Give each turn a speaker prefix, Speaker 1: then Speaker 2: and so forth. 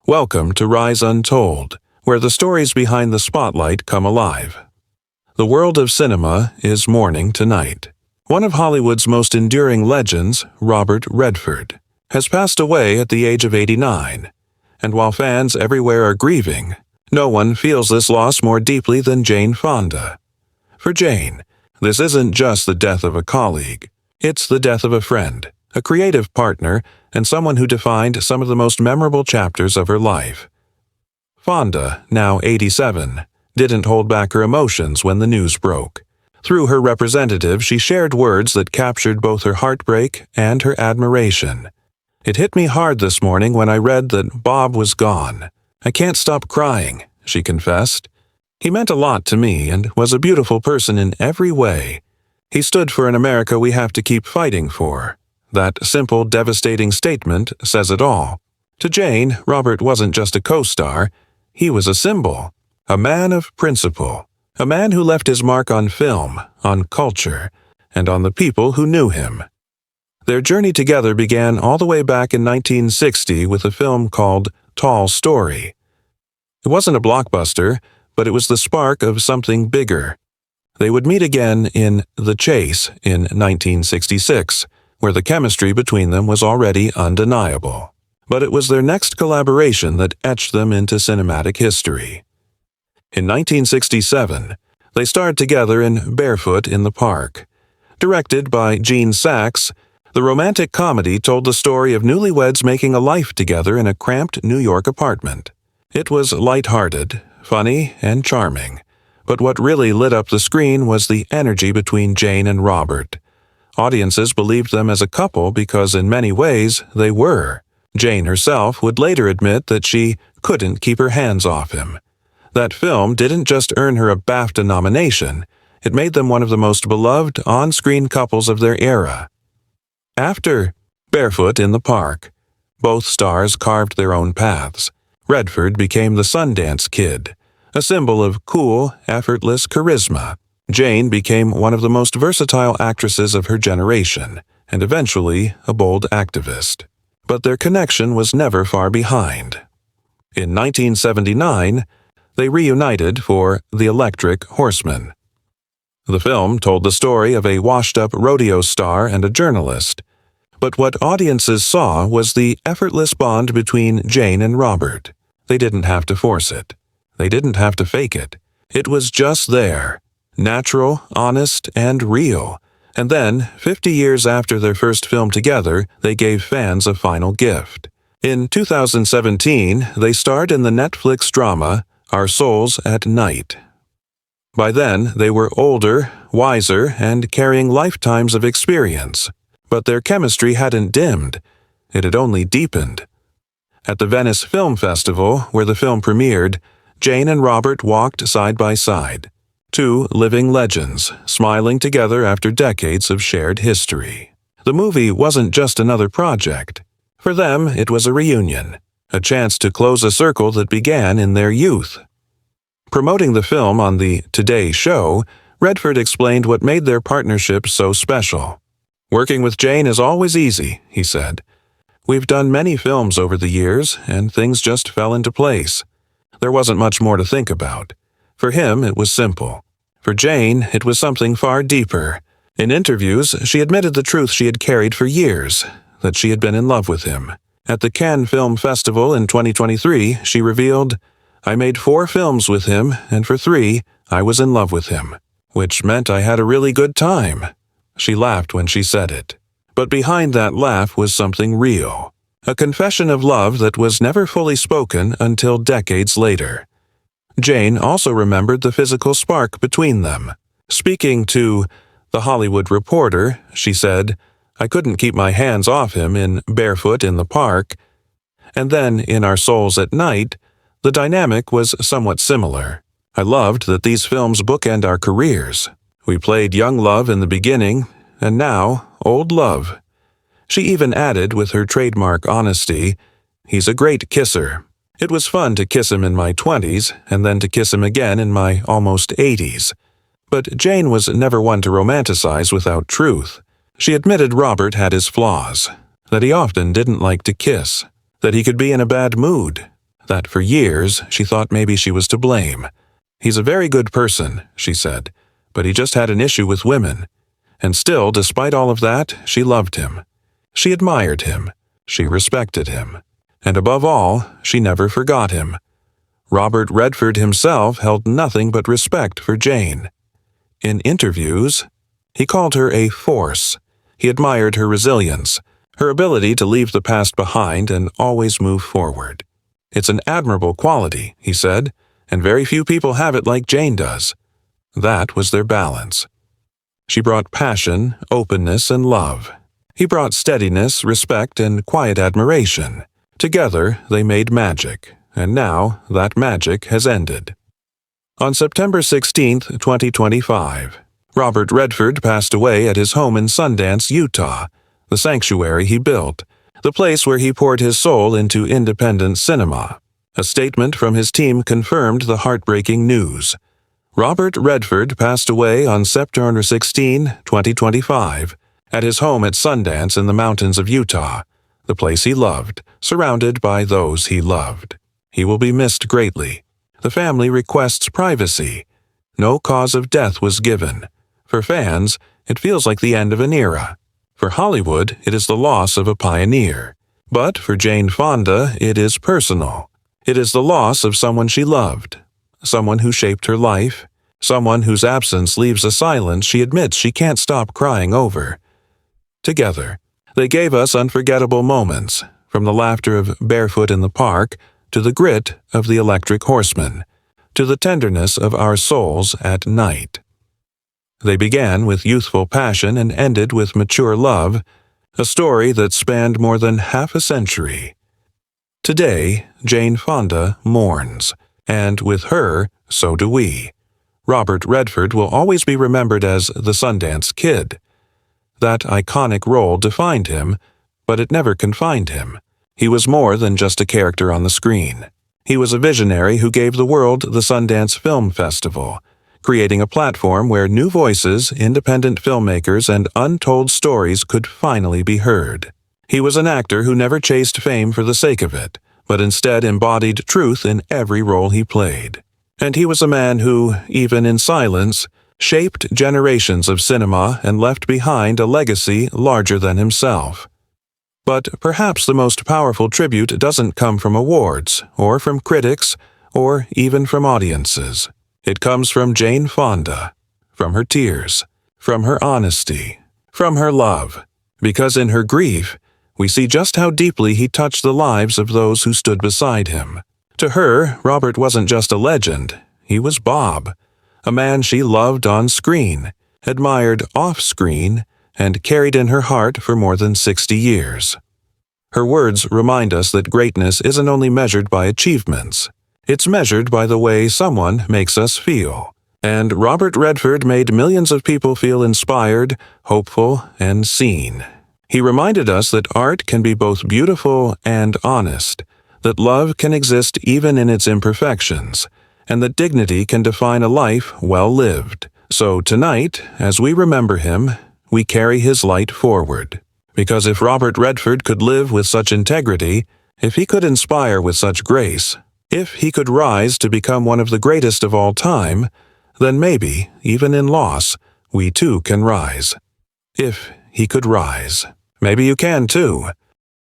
Speaker 1: Welcome to Rise Untold, where the stories behind the spotlight come alive. The world of cinema is mourning tonight. One of Hollywood's most enduring legends, Robert Redford, has passed away at the age of 89. And while fans everywhere are grieving, no one feels this loss more deeply than Jane Fonda. For Jane, this isn't just the death of a colleague. It's the death of a friend, a creative partner, and someone who defined some of the most memorable chapters of her life. Fonda, now 87, didn't hold back her emotions when the news broke. Through her representative, she shared words that captured both her heartbreak and her admiration. "It hit me hard this morning when I read that Bob was gone. I can't stop crying," she confessed. "He meant a lot to me and was a beautiful person in every way. He stood for an America we have to keep fighting for." That simple, devastating statement says it all. To Jane, Robert wasn't just a co-star. He was a symbol, a man of principle, a man who left his mark on film, on culture, and on the people who knew him. Their journey together began all the way back in 1960 with a film called Tall Story. It wasn't a blockbuster, but it was the spark of something bigger. They would meet again in The Chase in 1966, where the chemistry between them was already undeniable. But it was their next collaboration that etched them into cinematic history. In 1967, they starred together in Barefoot in the Park. Directed by Gene Saks, the romantic comedy told the story of newlyweds making a life together in a cramped New York apartment. It was light-hearted, funny, and charming. But what really lit up the screen was the energy between Jane and Robert. Audiences believed them as a couple because in many ways they were. Jane herself would later admit that she couldn't keep her hands off him. That film didn't just earn her a BAFTA nomination, it made them one of the most beloved on-screen couples of their era. After Barefoot in the Park, both stars carved their own paths. Redford became the Sundance Kid, a symbol of cool, effortless charisma. Jane became one of the most versatile actresses of her generation, and eventually a bold activist. But their connection was never far behind. In 1979, they reunited for The Electric Horseman. The film told the story of a washed-up rodeo star and a journalist. But what audiences saw was the effortless bond between Jane and Robert. They didn't have to force it. They didn't have to fake it. It was just there. Natural, honest, and real. And then, 50 years after their first film together, they gave fans a final gift. In 2017, they starred in the Netflix drama Our Souls at Night. By then, they were older, wiser, and carrying lifetimes of experience. But their chemistry hadn't dimmed. It had only deepened. At the Venice Film Festival, where the film premiered, Jane and Robert walked side by side. Two living legends, smiling together after decades of shared history. The movie wasn't just another project. For them, it was a reunion, a chance to close a circle that began in their youth. Promoting the film on the Today Show, Redford explained what made their partnership so special. "Working with Jane is always easy," he said. "We've done many films over the years, and things just fell into place. There wasn't much more to think about. For him, it was simple. For Jane, it was something far deeper. In interviews, she admitted the truth she had carried for years, that she had been in love with him. At the Cannes Film Festival in 2023, she revealed, "I made 4 films with him, and for 3, I was in love with him, which meant I had a really good time." She laughed when she said it. But behind that laugh was something real. A confession of love that was never fully spoken until decades later. Jane also remembered the physical spark between them. Speaking to The Hollywood Reporter, she said, "I couldn't keep my hands off him in Barefoot in the Park." And then in Our Souls at Night, the dynamic was somewhat similar. "I loved that these films bookend our careers. We played young love in the beginning, and now old love." She even added with her trademark honesty, "He's a great kisser. It was fun to kiss him in my 20s, and then to kiss him again in my almost 80s. But Jane was never one to romanticize without truth. She admitted Robert had his flaws, that he often didn't like to kiss, that he could be in a bad mood, that for years she thought maybe she was to blame. "He's a very good person," she said, "but he just had an issue with women." And still, despite all of that, she loved him. She admired him. She respected him. And above all, she never forgot him. Robert Redford himself held nothing but respect for Jane. In interviews, he called her a force. He admired her resilience, her ability to leave the past behind and always move forward. "It's an admirable quality," he said, "and very few people have it like Jane does." That was their balance. She brought passion, openness, and love. He brought steadiness, respect, and quiet admiration. Together, they made magic, and now that magic has ended. On September 16, 2025, Robert Redford passed away at his home in Sundance, Utah, the sanctuary he built, the place where he poured his soul into independent cinema. A statement from his team confirmed the heartbreaking news. Robert Redford passed away on September 16, 2025, at his home at Sundance in the mountains of Utah, the place he loved, surrounded by those he loved. He will be missed greatly. The family requests privacy. No cause of death was given. For fans, it feels like the end of an era. For Hollywood, it is the loss of a pioneer. But for Jane Fonda, it is personal. It is the loss of someone she loved, someone who shaped her life, someone whose absence leaves a silence she admits she can't stop crying over. Together, they gave us unforgettable moments, from the laughter of Barefoot in the park to the grit of the Electric Horseman, to the tenderness of our souls at night. They began with youthful passion and ended with mature love, a story that spanned more than half a century. Today, Jane Fonda mourns, and with her, so do we. Robert Redford will always be remembered as the Sundance Kid. That iconic role defined him, but it never confined him. He was more than just a character on the screen. He was a visionary who gave the world the Sundance Film Festival, creating a platform where new voices, independent filmmakers, and untold stories could finally be heard. He was an actor who never chased fame for the sake of it, but instead embodied truth in every role he played. And he was a man who, even in silence, shaped generations of cinema and left behind a legacy larger than himself. But perhaps the most powerful tribute doesn't come from awards, or from critics, or even from audiences. It comes from Jane Fonda, from her tears, from her honesty, from her love, because in her grief, we see just how deeply he touched the lives of those who stood beside him. To her, Robert wasn't just a legend, he was Bob, a man she loved on screen, admired off-screen, and carried in her heart for more than 60 years. Her words remind us that greatness isn't only measured by achievements, it's measured by the way someone makes us feel. And Robert Redford made millions of people feel inspired, hopeful, and seen. He reminded us that art can be both beautiful and honest, that love can exist even in its imperfections, and that dignity can define a life well lived. So tonight, as we remember him, we carry his light forward. Because if Robert Redford could live with such integrity, if he could inspire with such grace, if he could rise to become one of the greatest of all time, then maybe, even in loss, we too can rise. If he could rise. Maybe you can too.